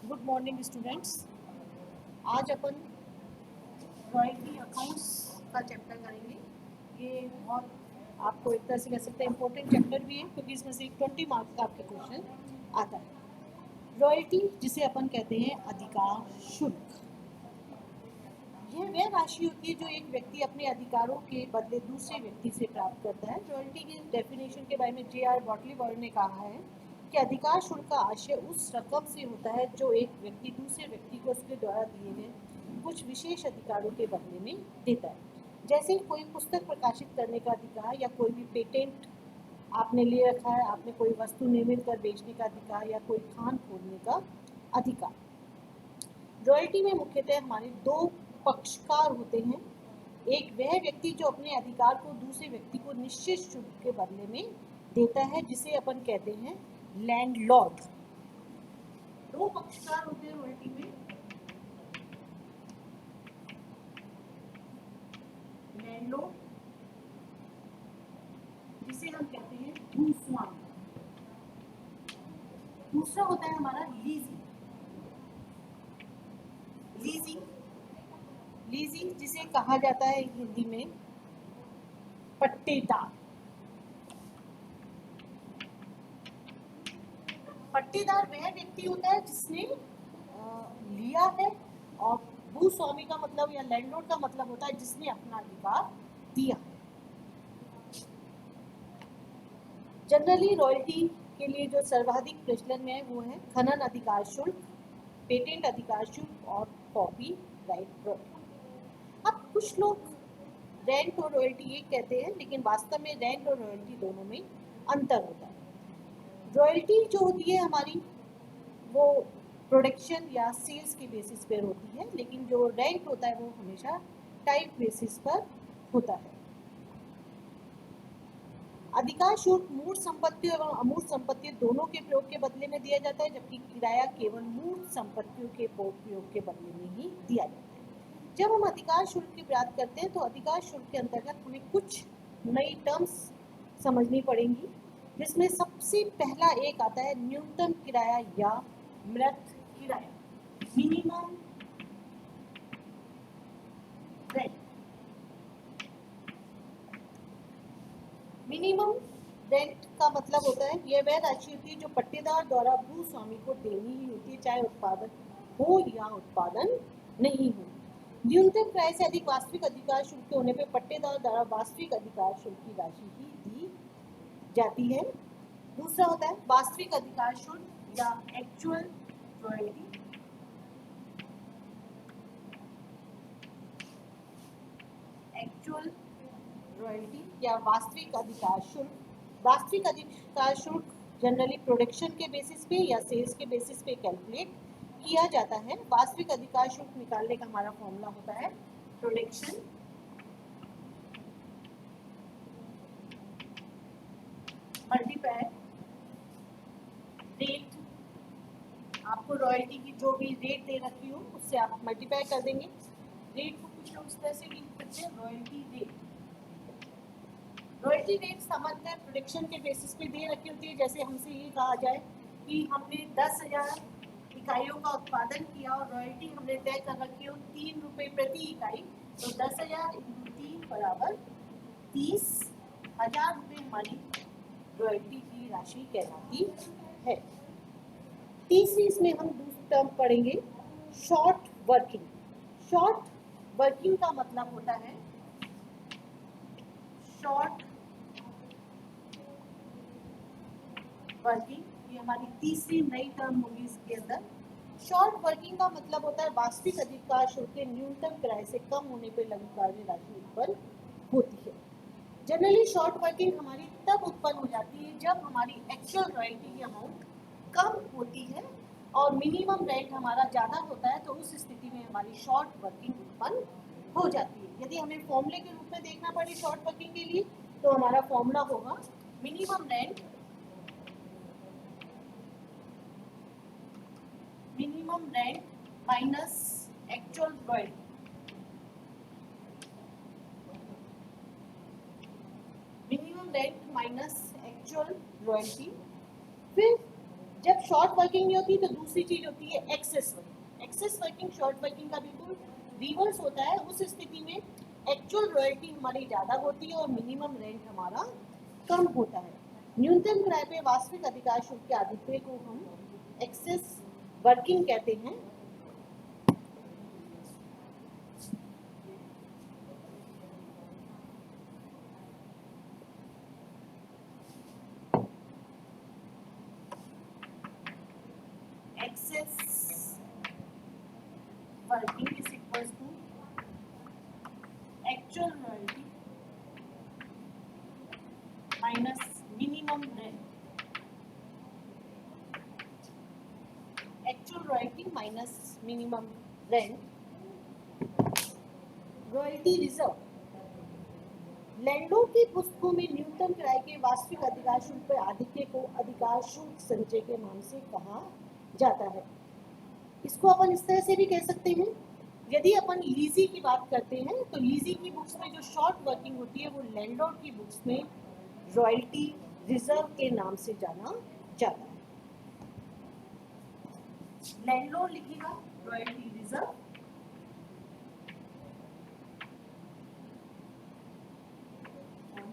Good morning students. आज अपन royalty accounts का chapter करेंगे। ये बहुत आपको एक तरह से कह सकते हैं इम्पोर्टेंट चैप्टर भी है, क्योंकि इसमें से 20 मार्क्स का आपके क्वेश्चन आता है। रॉयल्टी जिसे अपन कहते हैं अधिकार शुल्क, यह वह राशि होती है जो एक व्यक्ति अपने अधिकारों के बदले दूसरे व्यक्ति से प्राप्त करता है। रॉयल्टी की डेफिनेशन के बारे में J.R. बॉटलीबर्ड ने कहा है कि अधिकार शुल्क का आशय उस रकम से होता है जो एक व्यक्ति दूसरे व्यक्ति को उसके द्वारा दिए गए कुछ विशेष अधिकारों के बदले में देता है। जैसे कोई पुस्तक प्रकाशित करने का अधिकार या कोई भी पेटेंट आपने ले रखा है, आपने कोई वस्तु निर्मित कर बेचने का अधिकार या कोई खान खोलने का अधिकार। रॉयल्टी में मुख्यतः हमारे दो पक्षकार होते हैं। एक वह व्यक्ति जो अपने अधिकार को दूसरे व्यक्ति को निश्चित शुल्क के बदले में देता है, जिसे अपन कहते हैं लैंडलॉर्ड। दो पक्षकार होते हैं रॉयल्टी में, लैंडलॉर्ड जिसे हम कहते हैं भूस्वामी। दूसरा होता है हमारा लीजिंग। लीजिंग जिसे कहा जाता है हिंदी में पट्टेदार। पट्टेदार वह व्यक्ति होता है जिसने लिया है, और भूस्वामी का मतलब या लैंडलॉर्ड का मतलब होता है जिसने अपना अधिकार दिया। जनरली रॉयल्टी के लिए जो सर्वाधिक प्रचलन में है वो है खनन अधिकार शुल्क, पेटेंट अधिकार शुल्क और कॉपीराइट रॉयल्टी। अब कुछ लोग रेंट और रॉयल्टी एक कहते हैं, लेकिन वास्तव में रेंट और रॉयल्टी दोनों में अंतर होता है। रॉयल्टी जो होती है हमारी वो प्रोडक्शन या सेल्स के बेसिस पर होती है, लेकिन जो रेंट होता है वो हमेशा टाइप बेसिस पर होता है। अधिकार शुल्क मूर्त संपत्ति एवं अमूर्त संपत्ति दोनों के प्रयोग के बदले में दिया जाता है, जबकि किराया केवल मूर्त संपत्तियों के प्रयोग के बदले में ही दिया जाता है। जब हम अधिकार शुल्क की बात करते हैं तो अधिकार शुल्क के अंतर्गत हमें कुछ नई टर्म्स समझनी पड़ेंगी, जिसमें सबसे पहला एक आता है न्यूनतम किराया या मृत किराया, मिनिमम रेंट। मिनिमम रेंट का मतलब होता है यह वह राशि होती है जो पट्टेदार द्वारा भूस्वामी को देनी ही होती है, चाहे उत्पादन हो या उत्पादन नहीं हो। न्यूनतम किराए से अधिक वास्तविक अधिकार शुल्क होने पर पट्टेदार द्वारा वास्तविक अधिकार शुल्क की राशि ही दी जाती है। दूसरा होता है वास्तविक अधिकार शुल्क या एक्चुअल रॉयल्टी। एक्चुअल रॉयल्टी या वास्तविक अधिकार शुल्क। वास्तविक अधिकार शुल्क जनरली प्रोडक्शन के बेसिस पे या सेल्स के बेसिस पे कैलकुलेट किया जाता है। वास्तविक अधिकार शुल्क निकालने का हमारा फॉर्मूला होता है प्रोडक्शन मल्टीप्लाई रेट। आपको रॉयल्टी की जो भी रेट दे रखी हो उससे आप मल्टीप्लाई कर देंगे। रेट को कुछ लोग इस तरह से भी लिख सकते हैं, रॉयल्टी रेट। रॉयल्टी रेट सामान्यतः प्रोडक्शन के बेसिस पे दे रखी होती है। जैसे हमसे ये कहा जाए कि हमने 10,000 इकाइयों का उत्पादन किया और रॉयल्टी हमने तय कर रखी हो 3 रुपये प्रति इकाई, तो 10,000 × 3 बराबर 30,000 रुपये हमारी रॉयल्टी की राशि कहलाती है। तीसरी इसमें हम दूसरी टर्म पढ़ेंगे शॉर्ट वर्किंग। शॉर्ट वर्किंग का मतलब होता है शॉर्ट वर्किंग, ये हमारी तीसरी नई टर्म होगी इसके अंदर। शॉर्ट वर्किंग का मतलब होता है वास्तविक अधिकार शुल्क के न्यूनतम किराए से कम होने पर लघु कार्य राशि उत्पन्न होती है। जनरली शॉर्ट वर्किंग हमारी तब उत्पन्न हो जाती है जब हमारी एक्चुअल रॉयल्टी की अमाउंट कम होती है और मिनिमम रेंट हमारा ज़्यादा होता है, तो उस स्थिति में हमारी शॉर्ट वर्किंग उत्पन्न हो जाती है। यदि हमें फॉर्मूले के रूप में देखना पड़े शॉर्ट वर्किंग के लिए, तो हमारा फॉर्मूला होगा minimum rent minus actual royalty. Minimum rent minus actual royalty. फिर जब शॉर्ट वर्किंग नहीं होती तो दूसरी चीज होती है excess working. Excess working short working का बिल्कुल रिवर्स होता है। उस स्थिति में एक्चुअल रॉयल्टी हमारी ज़्यादा होती है और मिनिमम रेंट हमारा कम होता है। न्यूनतम किराए पे वास्तविक अधिकार शुल्क के आधिक्य को हम एक्सेस वर्किंग कहते हैं। Excess working is equals to actual royalty minus minimum rent. Actual royalty minus minimum rent. Royalty reserve landlord की पुस्तकों में न्यूनतम किराए के वास्तविक अधिकार शुल्क पर आधिक्य को अधिकार शुल्क संचय के नाम से कहा जाता है। इसको अपन इस तरह से भी कह सकते हैं, यदि अपन लीजी की बात करते हैं तो लीजी की बुक्स में जो शॉर्ट वर्किंग होती है वो लैंडलॉर्ड की बुक्स में रॉयल्टी रिजर्व के नाम से जाना जाता है। लैंडलॉर्ड लिखेगा रॉयल्टी रिजर्व,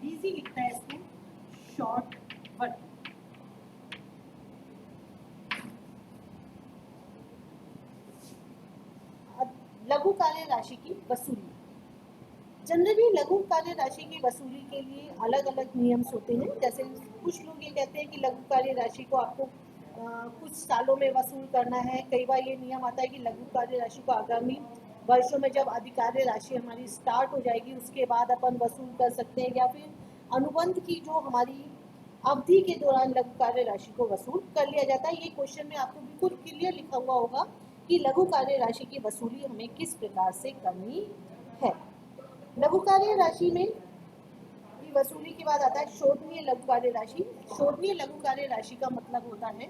लीजी लिखता है इसको शॉर्ट वर्किंग। लघु कार्य राशि की वसूली। जनरली लघु कार्य राशि की वसूली के लिए अलग अलग नियम्स होते हैं। जैसे कुछ लोग ये कहते हैं कि लघु कार्य राशि को आपको कुछ सालों में वसूल करना है। कई बार ये नियम आता है कि लघु कार्य राशि को आगामी वर्षों में जब अधिकार्य राशि हमारी स्टार्ट हो जाएगी उसके बाद अपन वसूल कर सकते हैं, या फिर अनुबंध की जो हमारी अवधि के दौरान लघु कार्य राशि को वसूल कर लिया जाता है। ये क्वेश्चन में आपको बिल्कुल क्लियर लिखा हुआ होगा कि लघु कार्य राशि की वसूली हमें किस प्रकार से करनी है। लघु कार्य राशि में वसूली के बाद आता है शोधनीय लघु कार्य राशि। शोधनीय लघु कार्य राशि का मतलब होता है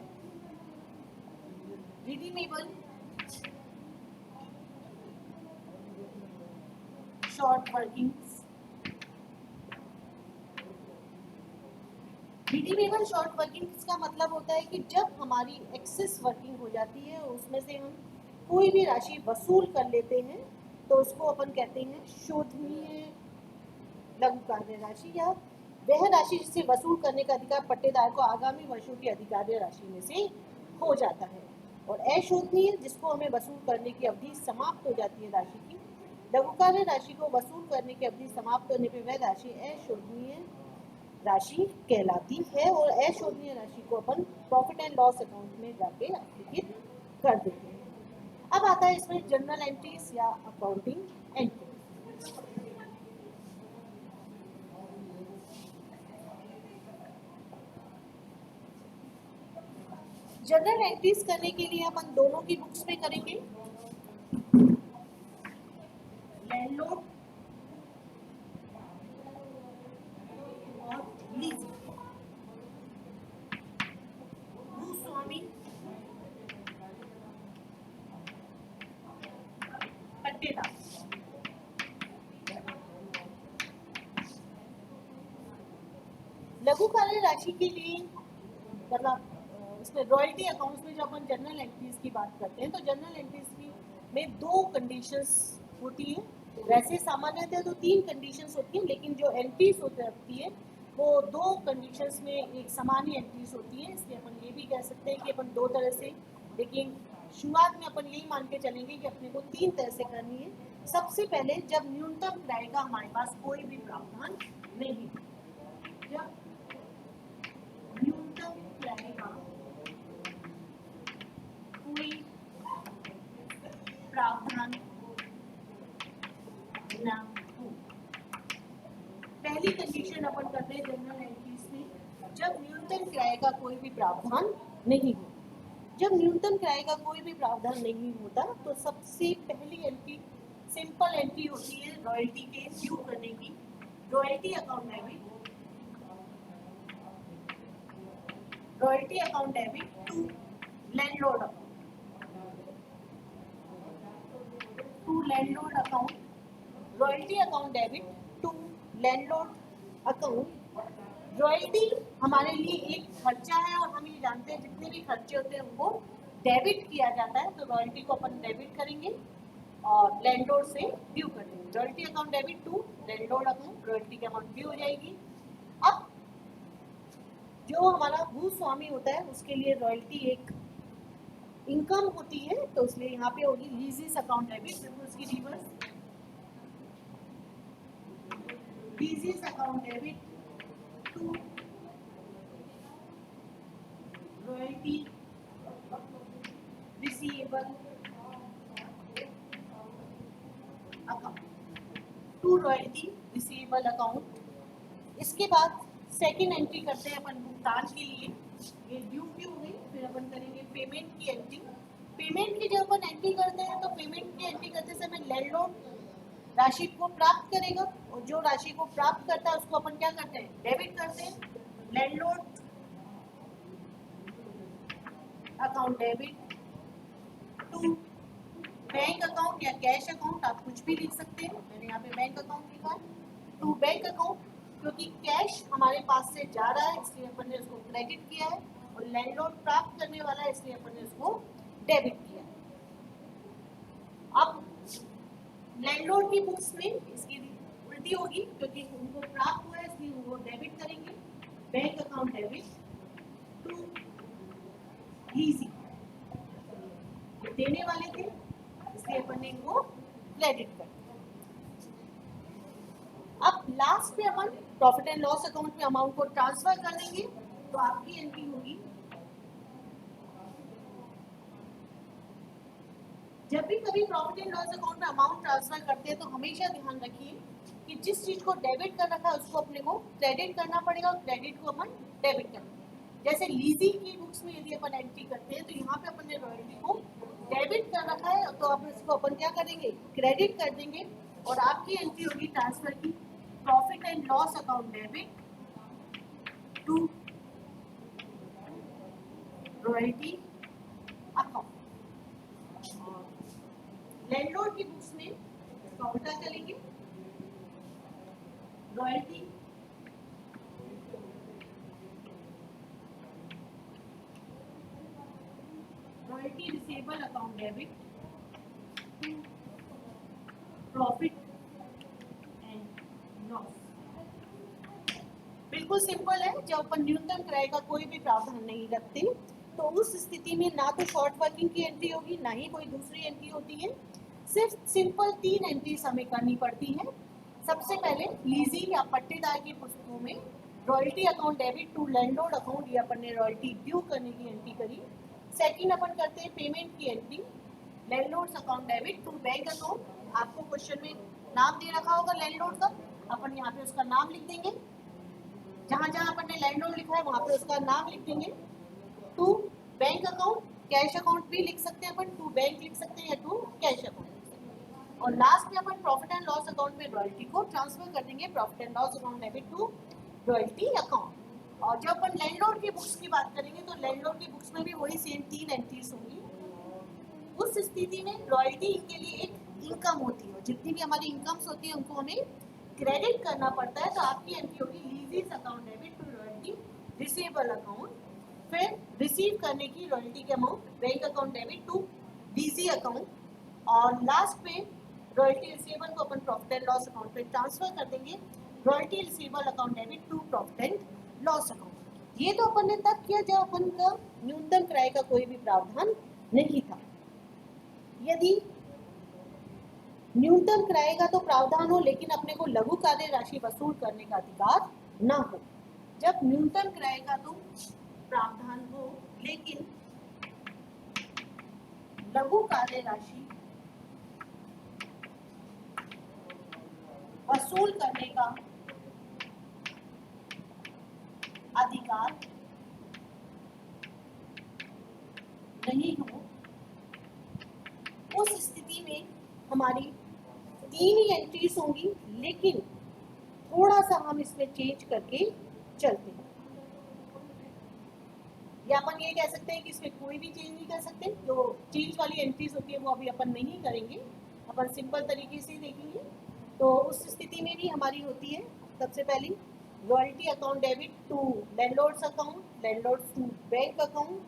redeemable short working. Redeemable short working का मतलब होता है कि जब हमारी एक्सेस वर्किंग हो जाती है और उसमें से हम कोई भी राशि वसूल कर लेते हैं तो उसको अपन कहते हैं शोधनीय लघु कार्य राशि, या वह राशि जिसे वसूल करने का अधिकार पट्टेदार को आगामी वर्षों की अधिकार्य राशि में से हो जाता है। और अशोधनीय जिसको हमें वसूल करने की अवधि समाप्त हो जाती है राशि की। लघु कार्य राशि को वसूल करने की अवधि समाप्त होने पर वह राशि अशोधनीय राशि कहलाती है और अशोधनीय राशि को अपन प्रॉफिट एंड लॉस अकाउंट में जाके एप्लीकेट कर देते हैं। अब आता है इसमें जनरल एंट्रीज या अकाउंटिंग एंट्री। जनरल एंट्रीज करने के लिए अपन दोनों की बुक्स में करेंगे, लैंडलॉर्ड और लीज, भूस्वामी, पट्टेदार। लघु कार्य राशि के लिए मतलब इसमें रॉयल्टी अकाउंट्स में जब अपन जनरल एंट्रीज की बात करते हैं तो जनरल एंट्रीज की में दो कंडीशंस होती है। वैसे सामान्यतः तो तीन कंडीशंस होती हैं, लेकिन जो एंट्रीज होती है वो दो कंडीशंस में एक समान ही एंट्रीज होती है। इसलिए अपन ये भी कह सकते हैं कि अपन दो तरह से, लेकिन शुरुआत में अपन यही मान के चलेंगे कि अपने को तीन तरह से करनी है। सबसे पहले जब न्यूनतम किराए का हमारे पास कोई भी प्रावधान नहीं, जब न्यूनतम किराए का कोई प्रावधान ना हो। पहली कंडीशन अपन करते हैं जनरल एंट्रीज में, जब न्यूनतम किराए का कोई भी प्रावधान नहीं हो। जब न्यूनतम किराए का कोई भी प्रावधान नहीं होता तो सबसे पहली एंट्री सिंपल एंट्री होती है रॉयल्टी के ड्यू करने की। Royalty account debit, royalty account debit to landlord account, to landlord account, royalty account debit to landlord account royalty हमारे लिए एक खर्चा है और हम ये जानते हैं जितने भी खर्चे होते हैं उनको डेबिट किया जाता है, तो रॉयल्टी को अपन डेबिट करेंगे और लैंडलॉर्ड से ड्यू कर देंगे। Royalty account debit to landlord account, royalty की अमाउंट ड्यू हो जाएगी। अब जो हमारा भूस्वामी होता है उसके लिए रॉयल्टी एक इनकम होती है, तो इसलिए यहाँ पे होगी लीजेस अकाउंट डेबिट, बिल्कुल उसकी reverse, lessees account debit to royalty receivable account, to royalty receivable account. इसके बाद सेकेंड एंट्री करते हैं अपन भुगतान के लिए, ये ड्यू की हो गई। फिर अपन करेंगे पेमेंट की एंट्री। पेमेंट की जब अपन एंट्री करते हैं तो पेमेंट की एंट्री करते समय लैंडलॉर्ड राशि को प्राप्त करेगा और जो राशि को प्राप्त करता है उसको अपन क्या करते हैं, डेबिट करते हैं। Landlord account debit to bank account या कैश अकाउंट, आप कुछ भी लिख सकते हैं, मैंने यहाँ पे बैंक अकाउंट लिखा है, टू बैंक अकाउंट, क्योंकि कैश हमारे पास से जा रहा है इसलिए अपन ने उसको क्रेडिट किया है और लैंडलॉर्ड प्राप्त करने वाला है इसलिए अपन ने उसको डेबिट किया है। अब लैंडलॉर्ड की बुक्स में इसकी उल्टी होगी क्योंकि उनको प्राप्त हुआ है इसलिए वो डेबिट करेंगे। बैंक अकाउंट डेबिट टू लीजी, देने वाले थे इसलिए अपन ने इनको क्रेडिट कर दिया। अब लास्ट में अपन प्रॉफिट एंड लॉस अकाउंट में अमाउंट को ट्रांसफर कर देंगे, तो आपकी एंट्री होगी, जब भी कभी प्रॉफिट एंड लॉस अकाउंट में अमाउंट ट्रांसफर करते हैं तो हमेशा ध्यान रखिए कि जिस चीज को डेबिट कर रखा है उसको अपने को क्रेडिट करना पड़ेगा और क्रेडिट को अपन डेबिट करना। जैसे लीजिंग की बुक्स में यदि अपन एंट्री करते हैं तो यहाँ पे अपन ने रॉयल्टी को डेबिट कर रखा है तो अब इसको अपन क्या करेंगे, क्रेडिट कर देंगे और आपकी एंट्री होगी ट्रांसफर की, profit and loss account debit to royalty account. Landlord की बुक्स में इसका उल्टा चलेंगे, royalty royalty receivable account debit to profit and loss. बिल्कुल सिंपल है, जब अपन न्यूनतम क्रय का कोई भी प्रावधान नहीं रखते तो उस स्थिति में ना तो शॉर्ट वर्किंग की एंट्री होगी ना ही कोई दूसरी एंट्री होती है, सिर्फ सिंपल 3 एंट्रीज हमें करनी पड़ती है। सबसे पहले लीजी या पट्टेदार की पुस्तकों में royalty account debit to landlord account, ये अपन ने रॉयल्टी ड्यू करने की एंट्री करी। सेकंड अपन करते हैं पेमेंट की entry, landlord's account debit to bank account. आपको क्वेश्चन में नाम दे रखा होगा लैंडलॉर्ड का, अपन यहाँ पे उसका नाम लिख देंगे, जहाँ जहाँ अपन ने लैंडलॉर्ड लिखा है वहाँ पे उसका नाम लिख देंगे। To bank account, cash account भी लिख सकते हैं अपन, टू बैंक लिख सकते हैं या टू कैश अकाउंट। और लास्ट में अपन प्रॉफिट एंड लॉस अकाउंट में रॉयल्टी को ट्रांसफर कर देंगे, profit and loss account debit to royalty account. और जब अपन लैंडलॉर्ड की बुक्स की बात करेंगे तो लैंडलॉर्ड की बुक्स में भी वही सेम 3 एंट्रीज होंगी। उस स्थिति में रॉयल्टी के लिए एक इनकम होती है, जितनी भी हमारी इनकम्स होती है उनको हमें क्रेडिट करना पड़ता है, तो आपकी एंट्री होगी lessee's account debit to royalty receivable account. फिर रिसीव करने की रॉयल्टी के amount bank account debit to lessee account, और लास्ट में रॉयल्टी रिसीवेबल को अपन प्रॉफिट एंड लॉस अकाउंट में ट्रांसफर कर देंगे, royalty receivable account debit to profit and loss account. ये तो अपन ने तब किया जब अपन का न्यूनतम क्रय का कोई भी प्रावधान नहीं था। यदि न्यूनतम क्रय का तो प्रावधान हो लेकिन अपने को लघु कार्य राशि वसूल करने का अधिकार ना हो, जब न्यूनतम क्रय का तो प्रावधान हो लेकिन लघु कार्य राशि वसूल करने का अधिकार नहीं हो, उस स्थिति में हमारी 3 ही एंट्रीज होंगी, लेकिन थोड़ा सा हम इसमें चेंज करके चलते हैं। या अपन ये कह सकते हैं कि इसमें कोई भी चेंज नहीं कर सकते, जो चेंज वाली एंट्रीज होती है वो अभी अपन नहीं करेंगे, अपन सिंपल तरीके से देखेंगे। तो उस स्थिति में भी हमारी होती है सबसे पहली royalty account debit to landlord's account, landlord's to bank account,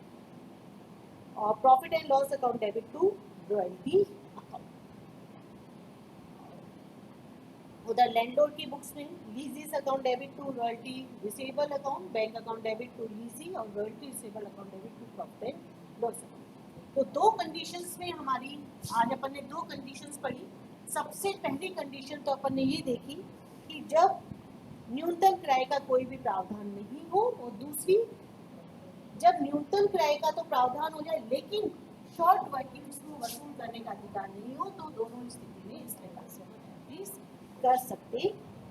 और profit and loss account debit to royalty account. उधर लैंडलॉर्ड की बुक्स में lessees account debit to royalty receivable account, bank account debit to lessee और royalty receivable account debit to profit and loss account. तो दो conditions में हमारी आज अपन ने दो कंडीशंस पढ़ी। सबसे पहली कंडीशन तो अपन ने ये देखी कि जब न्यूनतम किराए का कोई भी प्रावधान नहीं हो, और दूसरी जब न्यूनतम किराए का तो प्रावधान हो जाए लेकिन शॉर्ट वर्किंग्स को वसूल करने का अधिकार नहीं हो, तो दोनों स्थिति में इस प्रकार से हम एंट्रीज कर सकते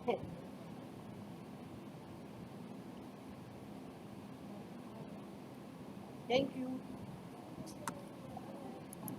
हैं। Thank you.